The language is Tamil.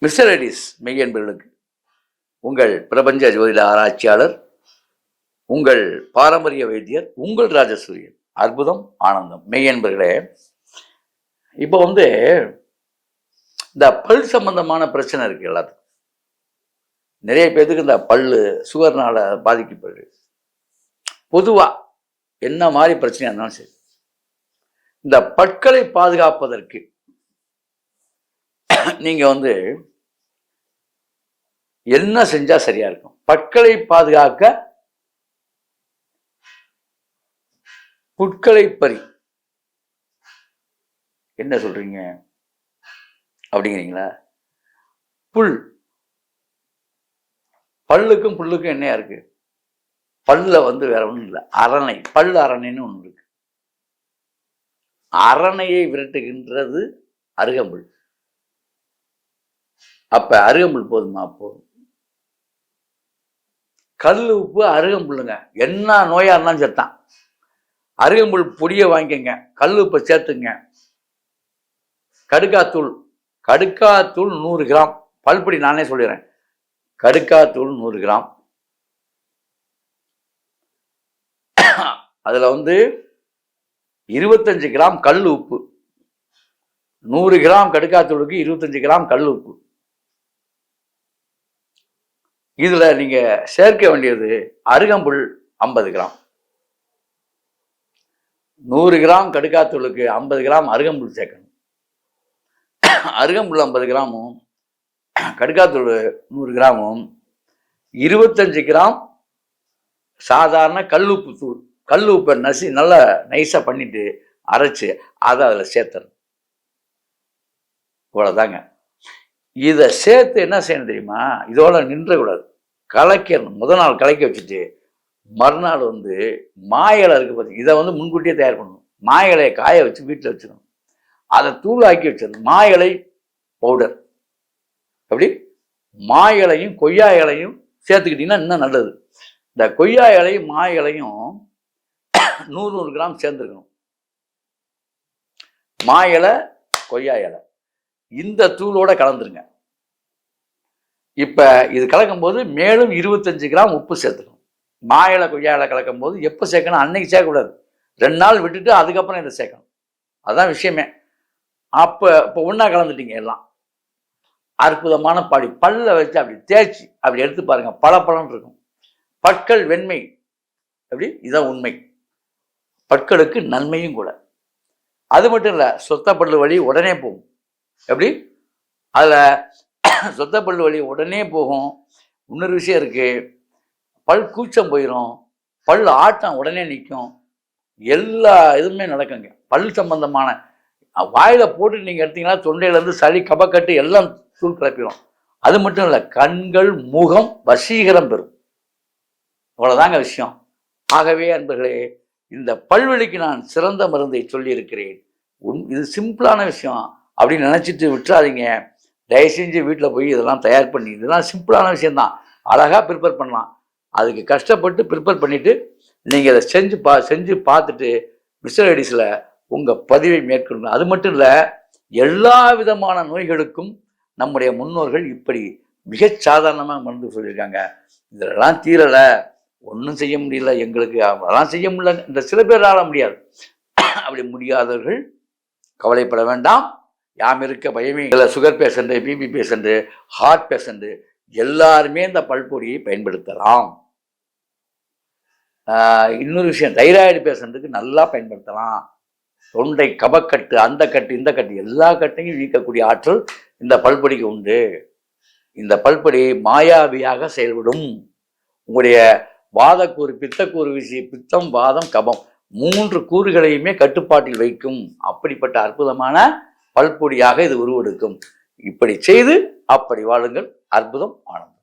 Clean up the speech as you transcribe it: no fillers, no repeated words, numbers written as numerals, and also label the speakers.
Speaker 1: மிஸ்டர் எடிஸ் மெய் என்பவர்களுக்கு உங்கள் பிரபஞ்ச ஜோதிட ஆராய்ச்சியாளர், உங்கள் பாரம்பரிய வைத்தியர், உங்கள் ராஜசூரியன். அற்புதம், ஆனந்தம். மெய் என்பவர்களே, இப்போ இந்த பல் சம்பந்தமான பிரச்சனை இருக்கு. எல்லாத்துக்கும் நிறைய பேருக்கு இந்த பல்லு சுகர்னால பாதிக்கப்படுது. பொதுவா என்ன மாதிரி பிரச்சனையா இருந்தாலும் சரி, இந்த பற்களை பாதுகாப்பதற்கு நீங்க என்ன செஞ்சா சரியா இருக்கும்? பற்களை பாதுகாக்க புட்களை பறி என்ன சொல்றீங்க அப்படிங்கிறீங்களா? புல், பல்லுக்கும் புல்லுக்கும் என்னையா இருக்கு? பல்ல வேற ஒன்றும் இல்லை, அரணை. பல்லு அரணைன்னு ஒன்று இருக்கு. அரணையை விரட்டுகின்றது அருகம்புல். அப்ப அருகம்புல் போதுமா? போதும். கல் உப்பு, அருகம்புல்லுங்க. என்ன நோயா இருந்தாலும் செத்தான். அருகம்புல் பொடியை வாங்கிக்கங்க, கல் உப்பை சேர்த்துங்க. கடுக்காத்தூள் 100 கிராம். பல்பொடி நானே சொல்லிடுறேன். கடுக்காத்தூள் 100 கிராம். அதுல 25 கிராம் கல் உப்பு. 100 கிராம் கடுக்காத்தூளுக்கு 25 கிராம் கல் உப்பு. இதுல நீங்க சேர்க்க வேண்டியது அருகம்புல் 50 கிராம். 100 கிராம் கடுக்காத்தூளுக்கு 50 கிராம் அருகம்புல் சேர்க்கணும். அருகம்புல் 50 கிராமும் கடுக்காத்தூள் 100 கிராமும் 25 கிராம் சாதாரண கல்லுப்பு தூள். கல் உப்பை நல்லா நைஸா பண்ணிட்டு அரைச்சு அதை அதுல சேர்த்தணும். இவ்வளவுதாங்க. இதை சேர்த்து என்ன செய்யணும் தெரியுமா? இதோட நின்றக்கூடாது, கலக்கணும். முதல் நாள் கலக்கி வச்சுட்டு மறுநாள் மா இலை இருக்கு பார்த்தீங்க, இதை முன்கூட்டியே தயார் பண்ணணும். மா இலையை காய வச்சு வீட்டில் வச்சிடணும். அதை தூளாக்கி வச்சிடணும். மா இலை பவுடர். அப்படி மா இலையும் கொய்யா இலையும் சேர்த்துக்கிட்டீங்கன்னா இன்னும் நல்லது. இந்த கொய்யா இலையும் மா இலையும் 100 கிராம் சேர்ந்துருக்கணும். மா இலை, கொய்யா இலை இந்த தூளோட கலந்துருங்க. இப்ப இது கலக்கும் போது மேலும் 25 கிராம் உப்பு சேர்த்துக்கணும். மா இலை, கொய்யா இலை கலக்கும் போது எப்போ சேர்க்கணும்? அன்னைக்கு சேர்க்கக்கூடாது, 2 நாள் விட்டுட்டு அதுக்கப்புறம் இதை சேர்க்கணும். அதுதான் விஷயமே. இப்போ ஒன்றா கலந்துட்டீங்க எல்லாம். அற்புதமான பாடி பல்ல வச்சு அப்படி தேய்ச்சி அப்படி எடுத்து பாருங்க, பளபளன்னு இருக்கும். பற்கள் வெண்மை. அப்படி இதான் உண்மை. பற்களுக்கு நன்மையும் கூட. அது மட்டும் இல்லை, சொத்தப்பல்லு வலி உடனே போகும். எப்படி? அதில் சொத்தப்பல்லு வலி உடனே போகும். இன்னொரு விஷயம் இருக்கு, பல் கூச்சம் போயிடும், பல் ஆட்டம் உடனே நிற்கும். எல்லா இதுவுமே நடக்குங்க. பல் சம்பந்தமான வாயில போட்டு நீங்க எடுத்தீங்கன்னா தொண்டையிலேருந்து சளி, கபக்கட்டு எல்லாம் தூள் கிளப்பிடும். அது மட்டும் இல்லை, கண்கள், முகம் வசீகரம் பெறும். அவ்வளவுதாங்க விஷயம். ஆகவே அன்பர்களே, இந்த பல்வலிக்கு நான் சிறந்த மருந்தை சொல்லி இருக்கிறேன். இது சிம்பிளான விஷயம் அப்படின்னு நினைச்சிட்டு விட்டுறாதீங்க. தயவு செஞ்சு வீட்டில் போய் இதெல்லாம் தயார் பண்ணி, இதெல்லாம் சிம்பிளான விஷயம்தான், அழகா ப்ரிப்பேர் பண்ணலாம். அதுக்கு கஷ்டப்பட்டு ப்ரிப்பேர் பண்ணிட்டு நீங்க இதை செஞ்சு பார்த்துட்டு மிஸ்டர் எடிஸ்ல உங்க பதிவை மேற்கொள்ளணும். அது மட்டும் இல்லை, எல்லா விதமான நோய்களுக்கும் நம்முடைய முன்னோர்கள் இப்படி மிகச் சாதாரணமாக மருந்து சொல்லியிருக்காங்க. இதெல்லாம் தீரலை, ஒன்றும் செய்ய முடியல எங்களுக்கு, அதெல்லாம் செய்ய முடியல, இந்த சில பேரால முடியாது. அப்படி முடியாதவர்கள் கவலைப்பட வேண்டாம். யாம் இருக்க பயமே இல்லை. Sugar patient, BP patient, heart patient எல்லாருமே இந்த பல்பொடியை பயன்படுத்தலாம். இன்னொரு விஷயம், தைராய்டு பேஷண்ட்டுக்கு நல்லா பயன்படுத்தலாம். தொண்டை கபக்கட்டு, அந்த கட்டு, இந்த கட்டு, எல்லா கட்டையும் நீக்கக்கூடிய ஆற்றல் இந்த பல்பொடிக்கு உண்டு. இந்த பல்பொடி மாயாவியாக செயல்படும். உங்களுடைய வாதக்கூறு, பித்தக்கூறு வீசி, பித்தம், வாதம், கபம் 3 கூறுகளையுமே கட்டுப்பாட்டில் வைக்கும். அப்படிப்பட்ட அற்புதமான பல்பொடியாக இது உருவெடுக்கும். இப்படி செய்து அப்படி வாழுங்கள். அற்புதம், ஆனந்தம்.